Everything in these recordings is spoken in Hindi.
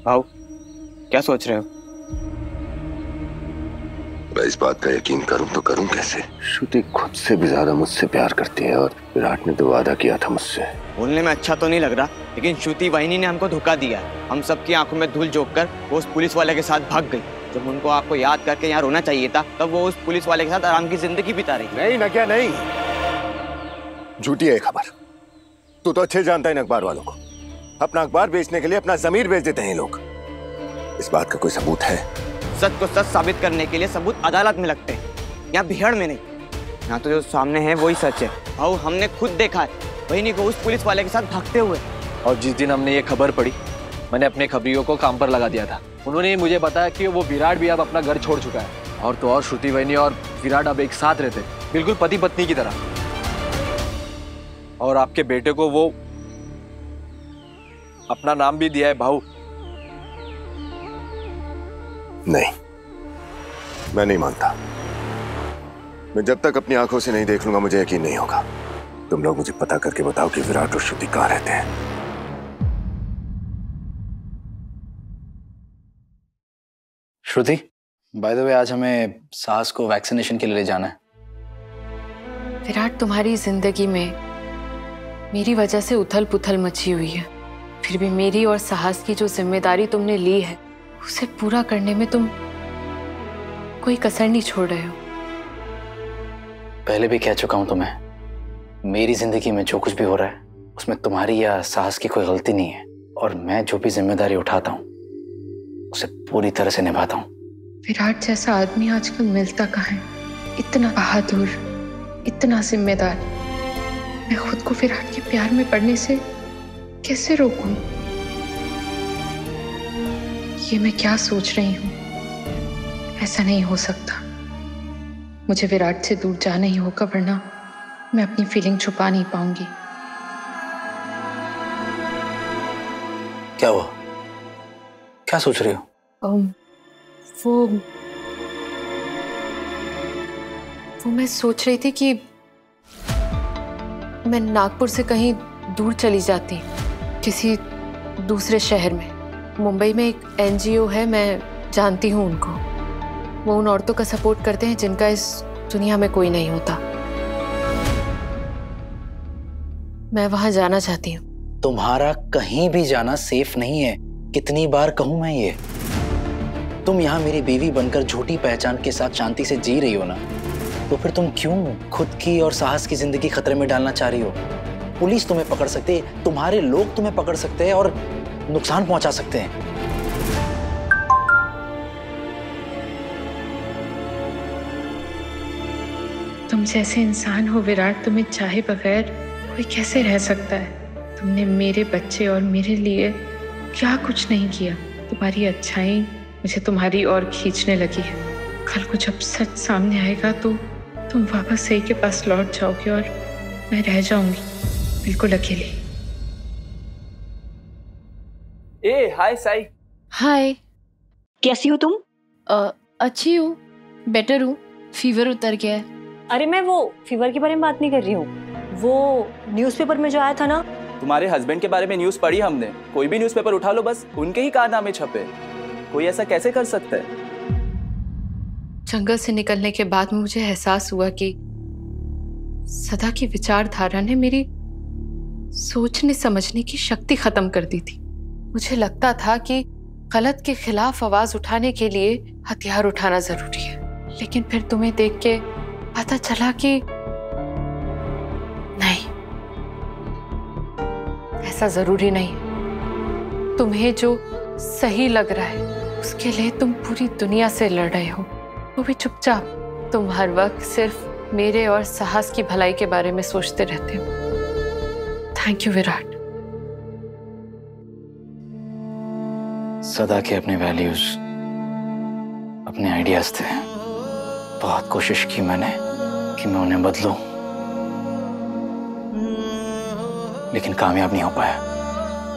भाऊ क्या सोच रहे हो? मैं इस बात का यकीन करूं तो करूं कैसे? श्रुति खुद से भी ज्यादा मुझसे प्यार करती है और विराट ने तो वादा किया था मुझसे। बोलने में अच्छा तो नहीं लग रहा, लेकिन श्रुति वाहिनी ने हमको धोखा दिया। हम सबकी आंखों में धूल झोंक कर वो उस पुलिस वाले के साथ भाग गई। जब उनको आपको याद करके यहाँ रोना चाहिए था, तब वो उस पुलिस वाले के साथ आराम की जिंदगी बिता रही। नहीं ना, क्या नहीं, झूठी है खबर। तू तो अच्छे जानता है इन अखबार वालों को। अपना अखबार बेचने के लिए अपना जमीर बेच देते हैं ये लोग। इस बात का कोई सबूत है? सच को सच साबित करने के लिए सबूत अदालत में लगते हैं, यहाँ बिहार में नहीं। यहाँ तो जो सामने है वही सच है। भाऊ हमने खुद देखा है वहिनी को उस पुलिस वाले के साथ भागते हुए। और जिस दिन हमने ये खबर पढ़ी, मैंने अपने खबरियों को काम पर लगा दिया था। उन्होंने मुझे बताया कि वो विराट भी अब अपना घर छोड़ चुका है। और तो और श्रुति वाहिनी और विराट अब एक साथ रहते, बिल्कुल पति पत्नी की तरह। और आपके बेटे को वो अपना नाम भी दिया है भाऊ। नहीं, मैं नहीं मानता। मैं जब तक अपनी आंखों से नहीं देख लूंगा मुझे यकीन नहीं होगा। तुम लोग मुझे पता करके बताओ कि विराट और श्रुति कहाँ रहते हैं। श्रुति, बाय द वे आज हमें साहस को वैक्सीनेशन के लिए ले जाना है। विराट, तुम्हारी जिंदगी में मेरी वजह से उथल पुथल मची हुई है, फिर भी मेरी और साहस की जो जिम्मेदारी तुमने ली है उसे पूरा करने में तुम कोई कसर नहीं छोड़ रहे हो। पहले भी कह चुका हूं तुम्हें, मेरी जिंदगी में जो कुछ भी हो रहा है उसमें तुम्हारी या साहस की कोई गलती नहीं है। और मैं जो भी जिम्मेदारी उठाता हूं उसे पूरी तरह से निभाता हूं। विराट जैसा आदमी आजकल मिलता कहाँ है? इतना बहादुर, इतना जिम्मेदार। मैं खुद को विराट के प्यार में पड़ने से कैसे रोकूं? ये मैं क्या सोच रही हूँ? ऐसा नहीं हो सकता। मुझे विराट से दूर जाना ही होगा, वरना मैं अपनी फीलिंग छुपा नहीं पाऊंगी। क्या हुआ? क्या सोच रही हो? वो मैं सोच रही थी कि मैं नागपुर से कहीं दूर चली जाती, किसी दूसरे शहर में। मुंबई में एक एनजीओ है, मैं जानती हूँ उनको। वो उन औरतों का सपोर्ट करते हैं जिनका इस दुनिया में कोई नहीं होता। मैं वहां जाना चाहती हूँ। तुम्हारा कहीं भी जाना सेफ नहीं है। कितनी बार कहूं मैं ये? तुम यहाँ मेरी बीवी बनकर झूठी पहचान के साथ शांति से जी रही हो ना, तो फिर तुम क्यों खुद की और साहस की जिंदगी खतरे में डालना चाह रही हो? पुलिस तुम्हें पकड़ सकती है, तुम्हारे लोग तुम्हें पकड़ सकते हैं और नुकसान पहुंचा सकते हैं। तुम जैसे इंसान हो विराट, तुम्हें चाहे बगैर कोई कैसे रह सकता है? तुमने मेरे बच्चे और मेरे लिए क्या कुछ नहीं किया। तुम्हारी अच्छाई मुझे तुम्हारी ओर खींचने लगी है। कल को जब सच सामने आएगा तो तुम वापस सही के पास लौट जाओगे और मैं रह जाऊंगी बिल्कुल अकेली। हाय साई। हाय, कैसी हो तुम? अच्छी हूँ, बेटर हूँ। फीवर उतर गया है। अरे मैं वो फीवर के बारे में बात नहीं कर रही हूँ, वो न्यूज़पेपर में जो आया था ना। तुम्हारे हस्बैंड के बारे में न्यूज़ पढ़ी हमने। कोई भी न्यूज़पेपर उठा लो, बस उनके ही कारनामे छपे। कोई ऐसा कैसे कर सकता है? जंगल से निकलने के बाद मुझे एहसास हुआ कि सदा की विचारधारा ने मेरी सोचने समझने की शक्ति खत्म कर दी थी। मुझे लगता था कि गलत के खिलाफ आवाज उठाने के लिए हथियार उठाना जरूरी है, लेकिन फिर तुम्हें देख के पता चला कि नहीं, ऐसा जरूरी नहीं। तुम्हें जो सही लग रहा है उसके लिए तुम पूरी दुनिया से लड़ रहे हो, वो भी चुपचाप। तुम हर वक्त सिर्फ मेरे और साहस की भलाई के बारे में सोचते रहते हो। Thank you Virat. सदा के अपने वैल्यूज, अपने आइडियाज थे। बहुत कोशिश की मैंने कि मैं उन्हें बदलूं, लेकिन कामयाब नहीं हो पाया।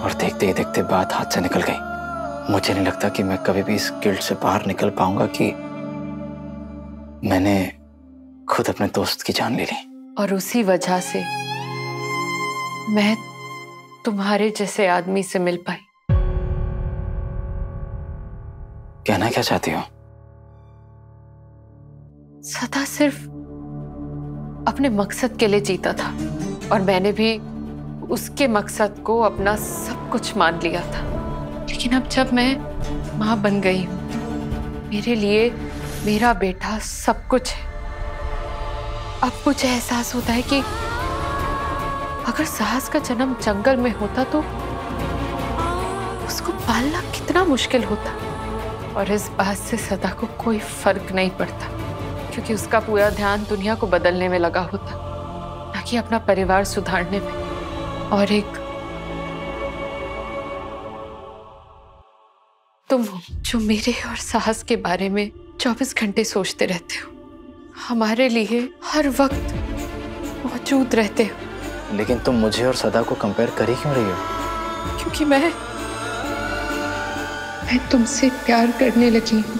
और देखते ही देखते बात हाथ से निकल गई। मुझे नहीं लगता कि मैं कभी भी इस गिल्ट से बाहर निकल पाऊंगा कि मैंने खुद अपने दोस्त की जान ले ली। और उसी वजह से मैं तुम्हारे जैसे आदमी से मिल पाई। कहना क्या चाहती हो? सदा सिर्फ अपने मकसद के लिए जीता था और मैंने भी उसके मकसद को अपना सब कुछ मान लिया था। लेकिन अब जब मैं माँ बन गई हूँ, मेरे लिए मेरा बेटा सब कुछ है। अब मुझे एहसास होता है कि अगर साहस का जन्म जंगल में होता तो उसको पालना कितना मुश्किल होता। और इस बात से सदा को कोई फर्क नहीं पड़ता, क्योंकि उसका पूरा ध्यान दुनिया को बदलने में लगा होता, ना कि अपना परिवार सुधारने में। और एक तुम जो मेरे और साहस के बारे में 24 घंटे सोचते रहते हो, हमारे लिए हर वक्त मौजूद रहते हो। लेकिन तुम मुझे और सदा को कंपेयर कर ही क्यों रही हो? क्योंकि मैं तुमसे प्यार करने लगी हूँ।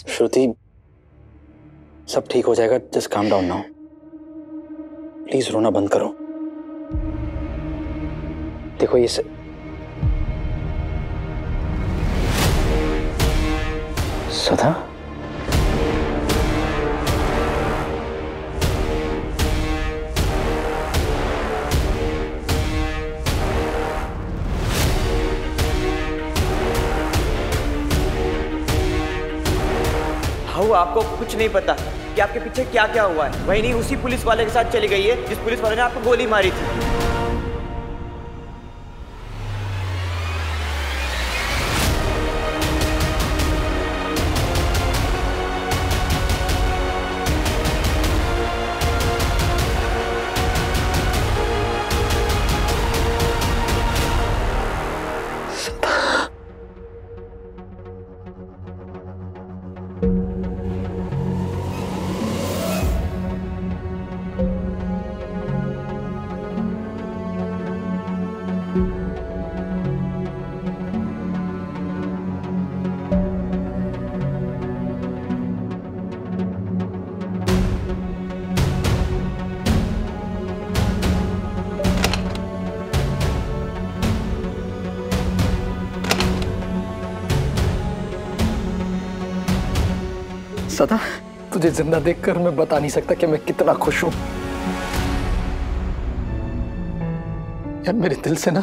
श्रुति, सब ठीक हो जाएगा। Just calm down now. Please रोना बंद करो। देखो ये सदा, भाऊ आपको कुछ नहीं पता कि आपके पीछे क्या क्या हुआ है। वही नहीं, उसी पुलिस वाले के साथ चली गई है जिस पुलिस वाले ने आपको गोली मारी थी। सदा, तुझे जिंदा देखकर मैं बता नहीं सकता कि मैं कितना खुश हूं। यार मेरे दिल से ना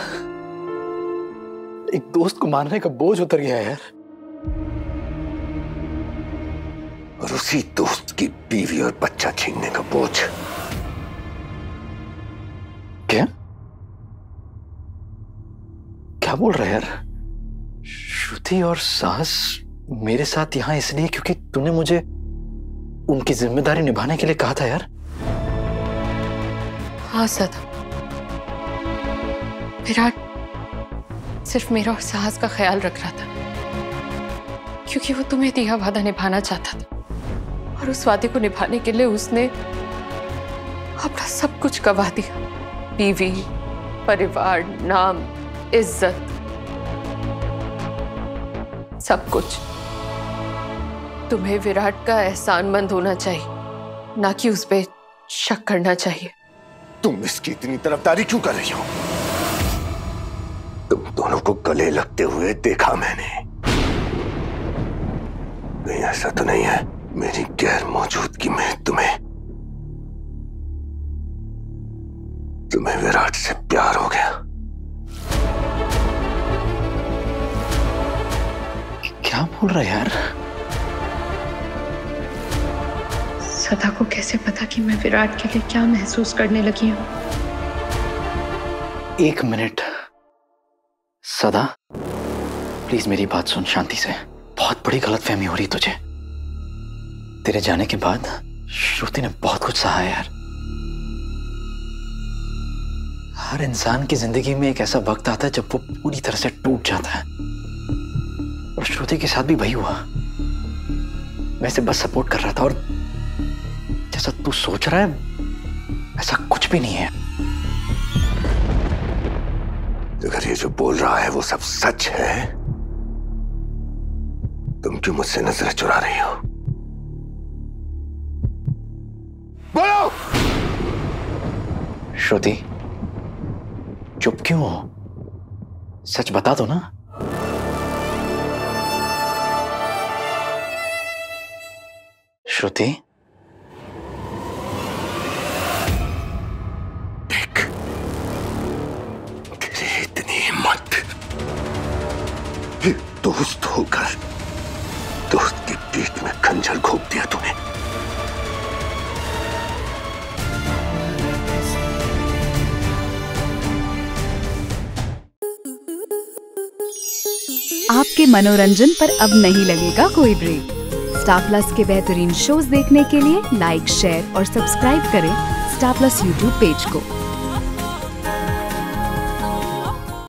एक दोस्त को मारने का बोझ उतर गया है यार। और उसी दोस्त की बीवी और बच्चा छीनने का बोझ। क्या क्या बोल रहा है यार? श्रुति और साहस मेरे साथ यहां इसलिए क्योंकि तूने मुझे उनकी जिम्मेदारी निभाने के लिए कहा था यार। हाँ सदा, विराट सिर्फ मेरा और साहस का ख्याल रख रहा था, क्योंकि वो तुम्हें दिया वादा निभाना चाहता था और उस वादे को निभाने के लिए उसने अपना सब कुछ गवा दिया। बीवी, परिवार, नाम, इज्जत, सब कुछ। तुम्हें विराट का एहसानमंद होना चाहिए, ना कि उस पे शक करना चाहिए। तुम इसकी इतनी तरफदारी क्यों कर रही हो? तुम दोनों को गले लगते हुए देखा मैंने। नहीं, ऐसा तो नहीं है मेरी गैर मौजूदगी में तुम्हें विराट से प्यार हो गया? क्या बोल रहा है यार? सदा को कैसे पता कि मैं विराट के लिए क्या महसूस करने लगी हूँ? एक मिनट सदा, प्लीज मेरी बात सुन शांति से। बहुत बड़ी गलतफहमी हो रही तुझे। तेरे जाने के बाद श्रुति ने बहुत कुछ सहा है यार। हर इंसान की जिंदगी में एक ऐसा वक्त आता है जब वो पूरी तरह से टूट जाता है, और श्रुति के साथ भी वही हुआ। मैं इसे बस सपोर्ट कर रहा था, और जैसा तू सोच रहा है ऐसा कुछ भी नहीं है। अगर ये जो बोल रहा है वो सब सच है, तुम क्यों मुझसे नजरें चुरा रही हो? बोलो! श्रुति, चुप क्यों हो? सच बता दो ना। श्रुति, देख, तेरी इतनी हिम्मत, दोस्त होकर दोस्त की पीठ में खंजर घोंप दिया तूने। आपके मनोरंजन पर अब नहीं लगेगा कोई ब्रेक। स्टार प्लस के बेहतरीन शोज देखने के लिए लाइक, शेयर और सब्सक्राइब करें स्टार प्लस यूट्यूब पेज को।